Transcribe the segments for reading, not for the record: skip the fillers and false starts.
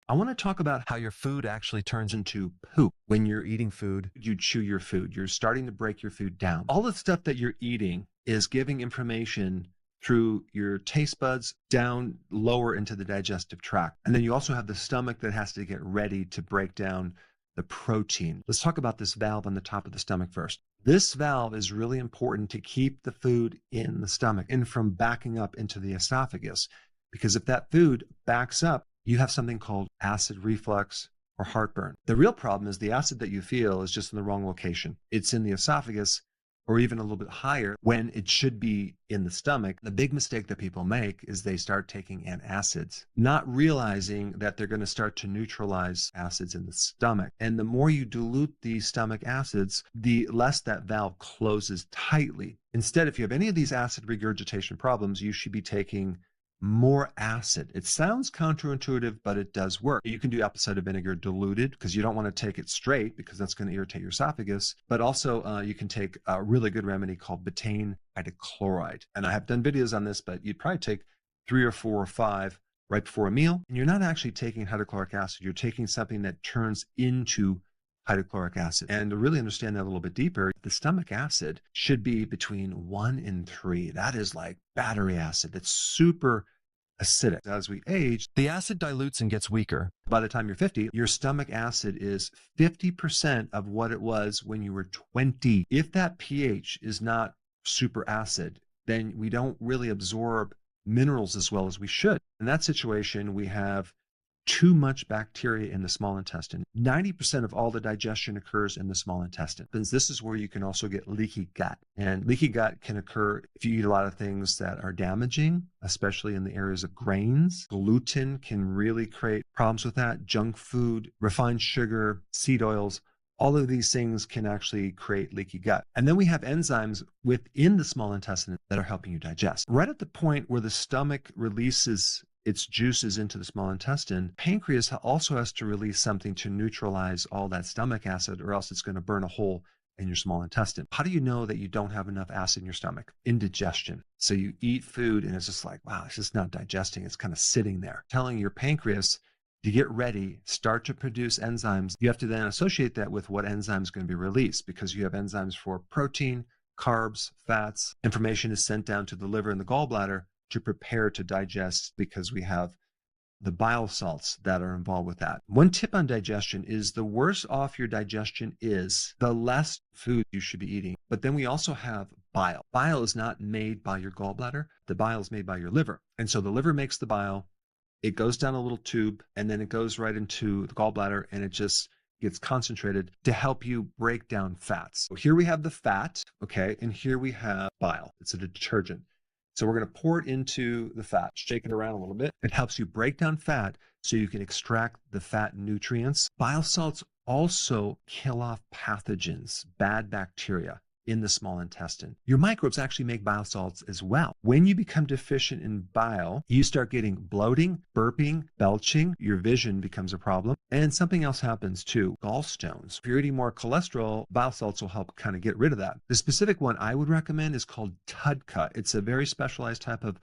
I want to talk about how your food actually turns into poop. When you're eating food, you chew your food. You're starting to break your food down. All the stuff that you're eating is giving information through your taste buds down lower into the digestive tract. And then you also have the stomach that has to get ready to break down the protein. Let's talk about this valve on the top of the stomach first. This valve is really important to keep the food in the stomach and from backing up into the esophagus. Because if that food backs up, you have something called acid reflux or heartburn. The real problem is the acid that you feel is just in the wrong location. It's in the esophagus or even a little bit higher when it should be in the stomach. The big mistake that people make is they start taking antacids, not realizing that they're going to start to neutralize acids in the stomach. And the more you dilute the stomach acids, the less that valve closes tightly. Instead, if you have any of these acid regurgitation problems, you should be taking more acid. It sounds counterintuitive, but it does work. You can do apple cider vinegar diluted because you don't want to take it straight because that's going to irritate your esophagus. But also you can take a really good remedy called betaine hydrochloride. And I have done videos on this, but you'd probably take 3 or 4 or 5 right before a meal. And you're not actually taking hydrochloric acid. You're taking something that turns into hydrochloric acid. And to really understand that a little bit deeper, the stomach acid should be between 1 and 3. That is like battery acid. That's super acidic. As we age, the acid dilutes and gets weaker. By the time you're 50, your stomach acid is 50% of what it was when you were 20. If that pH is not super acid, then we don't really absorb minerals as well as we should. In that situation, we have too much bacteria in the small intestine. 90% of all the digestion occurs in the small intestine. This is where you can also get leaky gut. And leaky gut can occur if you eat a lot of things that are damaging, especially in the areas of grains. Gluten can really create problems with that. Junk food, refined sugar, seed oils, all of these things can actually create leaky gut. And then we have enzymes within the small intestine that are helping you digest. Right at the point where the stomach releases its juices into the small intestine, pancreas also has to release something to neutralize all that stomach acid, or else it's going to burn a hole in your small intestine. How do you know that you don't have enough acid in your stomach? Indigestion. So you eat food and it's just like, wow, it's just not digesting. It's kind of sitting there, telling your pancreas to get ready, start to produce enzymes. You have to then associate that with what enzyme is going to be released, because you have enzymes for protein, carbs, fats. Information is sent down to the liver and the gallbladder to prepare to digest, because we have the bile salts that are involved with that. One tip on digestion is the worse off your digestion is, the less food you should be eating. But then we also have bile. Bile is not made by your gallbladder. The bile is made by your liver. And so the liver makes the bile. It goes down a little tube and then it goes right into the gallbladder and it just gets concentrated to help you break down fats. So here we have the fat, okay, and here we have bile. It's a detergent. So we're going to pour it into the fat, shake it around a little bit. It helps you break down fat so you can extract the fat nutrients. Bile salts also kill off pathogens, bad bacteria in the small intestine. Your microbes actually make bile salts as well. When you become deficient in bile, you start getting bloating, burping, belching. Your vision becomes a problem. And something else happens too, gallstones. If you're eating more cholesterol, bile salts will help kind of get rid of that. The specific one I would recommend is called TUDCA. It's a very specialized type of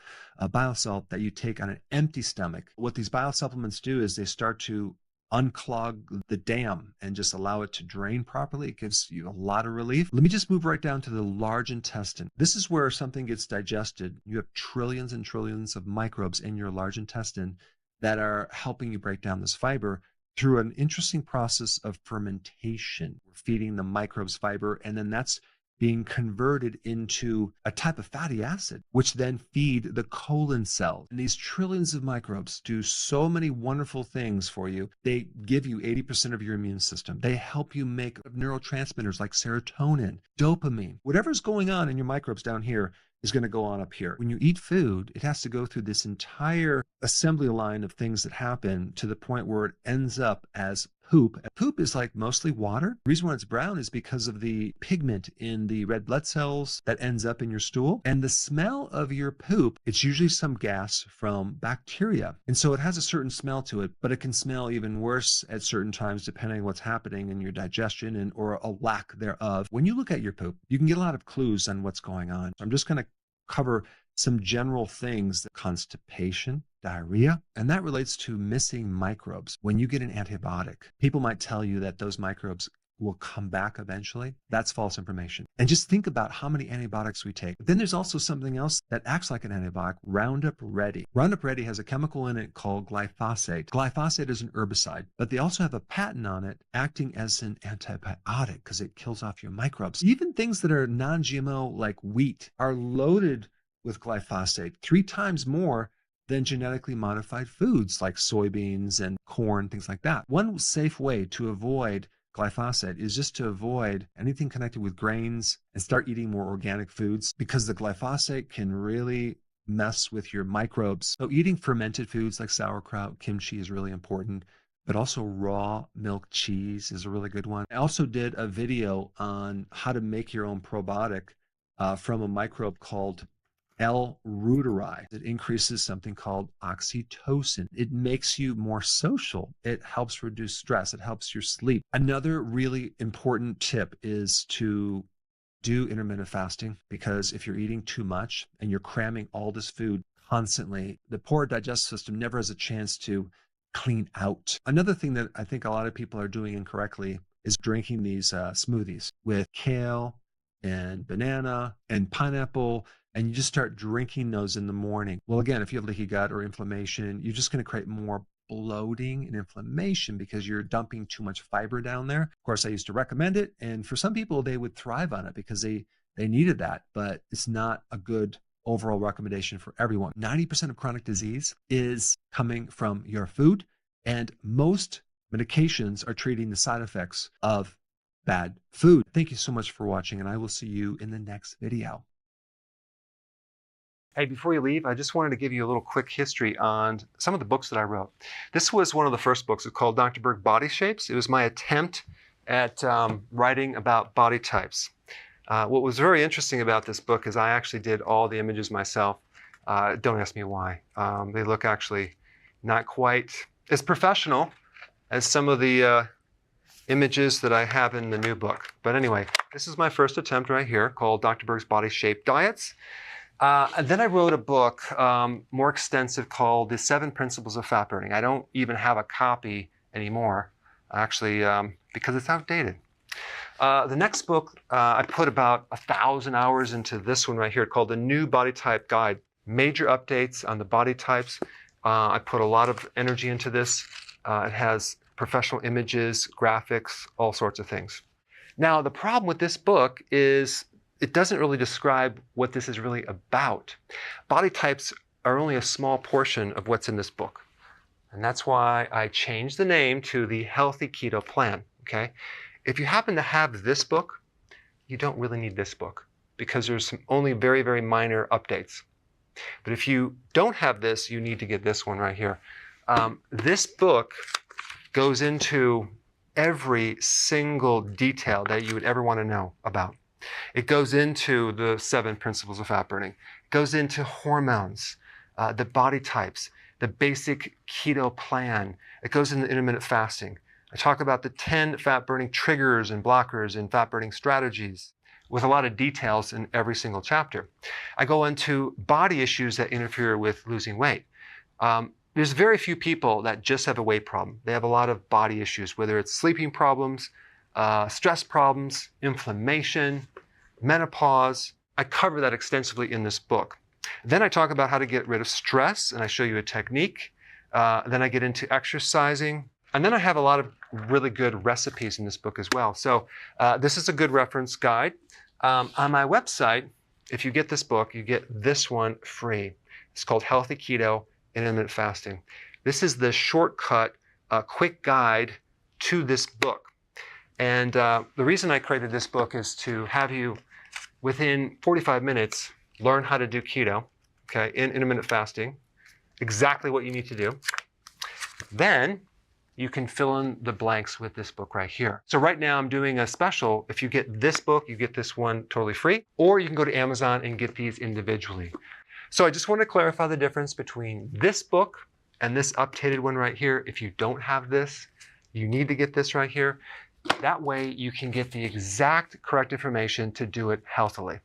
bile salt that you take on an empty stomach. What these bile supplements do is they start to unclog the dam and just allow it to drain properly. It gives you a lot of relief. Let me just move right down to the large intestine. This is where something gets digested. You have trillions and trillions of microbes in your large intestine that are helping you break down this fiber through an interesting process of fermentation. We're feeding the microbes fiber, and then that's being converted into a type of fatty acid, which then feed the colon cells. And these trillions of microbes do so many wonderful things for you. They give you 80% of your immune system. They help you make neurotransmitters like serotonin, dopamine. Whatever's going on in your microbes down here is going to go on up here. When you eat food, it has to go through this entire assembly line of things that happen to the point where it ends up as poop. Poop is like mostly water. The reason why it's brown is because of the pigment in the red blood cells that ends up in your stool. And the smell of your poop, it's usually some gas from bacteria. And so it has a certain smell to it, but it can smell even worse at certain times depending on what's happening in your digestion or a lack thereof. When you look at your poop, you can get a lot of clues on what's going on. I'm just going to cover some general things: constipation, diarrhea, and that relates to missing microbes. When you get an antibiotic, people might tell you that those microbes will come back eventually. That's false information. And just think about how many antibiotics we take. But then there's also something else that acts like an antibiotic, Roundup Ready. Roundup Ready has a chemical in it called glyphosate. Glyphosate is an herbicide, but they also have a patent on it acting as an antibiotic because it kills off your microbes. Even things that are non-GMO like wheat are loaded with glyphosate 3 times more than genetically modified foods like soybeans and corn, things like that. One safe way to avoid glyphosate is just to avoid anything connected with grains and start eating more organic foods because the glyphosate can really mess with your microbes. So eating fermented foods like sauerkraut, kimchi is really important, but also raw milk cheese is a really good one. I also did a video on how to make your own probiotic from a microbe called L. reuteri. It increases something called oxytocin. It makes you more social. It helps reduce stress. It helps your sleep. Another really important tip is to do intermittent fasting, because if you're eating too much and you're cramming all this food constantly, the poor digestive system never has a chance to clean out. Another thing that I think a lot of people are doing incorrectly is drinking these smoothies with kale and banana and pineapple, and you just start drinking those in the morning. Well, again, if you have leaky gut or inflammation, you're just going to create more bloating and inflammation because you're dumping too much fiber down there. Of course, I used to recommend it, and for some people, they would thrive on it because they needed that, but it's not a good overall recommendation for everyone. 90% of chronic disease is coming from your food, and most medications are treating the side effects of bad food. Thank you so much for watching, and I will see you in the next video. Hey, before you leave, I just wanted to give you a little quick history on some of the books that I wrote. This was one of the first books. It's called Dr. Berg Body Shapes. It was my attempt at writing about body types. What was very interesting about this book is I actually did all the images myself. Don't ask me why. They look actually not quite as professional as some of the images that I have in the new book. But anyway, this is my first attempt right here called Dr. Berg's Body Shape Diets. And then I wrote a book more extensive called The 7 Principles of Fat Burning. I don't even have a copy anymore, actually, because it's outdated. The next book, I put about 1,000 hours into this one right here called The New Body Type Guide. Major updates on the body types. I put a lot of energy into this. It has professional images, graphics, all sorts of things. Now, the problem with this book is it doesn't really describe what this is really about. Body types are only a small portion of what's in this book. And that's why I changed the name to the Healthy Keto Plan, okay? If you happen to have this book, you don't really need this book because there's only very, very minor updates. But if you don't have this, you need to get this one right here. This book goes into every single detail that you would ever want to know about. It goes into the 7 principles of fat burning. It goes into hormones, the body types, the basic keto plan. It goes into intermittent fasting. I talk about the 10 fat burning triggers and blockers and fat burning strategies with a lot of details in every single chapter. I go into body issues that interfere with losing weight. There's very few people that just have a weight problem. They have a lot of body issues, whether it's sleeping problems, stress problems, inflammation, menopause. I cover that extensively in this book. Then I talk about how to get rid of stress, and I show you a technique. Then I get into exercising. And then I have a lot of really good recipes in this book as well. So this is a good reference guide. On my website, if you get this book, you get this one free. It's called Healthy Keto and Intermittent Fasting. This is the shortcut, quick guide to this book. And the reason I created this book is to have you, within 45 minutes, learn how to do keto, okay, in intermittent fasting, exactly what you need to do. Then you can fill in the blanks with this book right here. So right now I'm doing a special. If you get this book, you get this one totally free, or you can go to Amazon and get these individually. So I just want to clarify the difference between this book and this updated one right here. If you don't have this, you need to get this right here. That way you can get the exact correct information to do it healthily.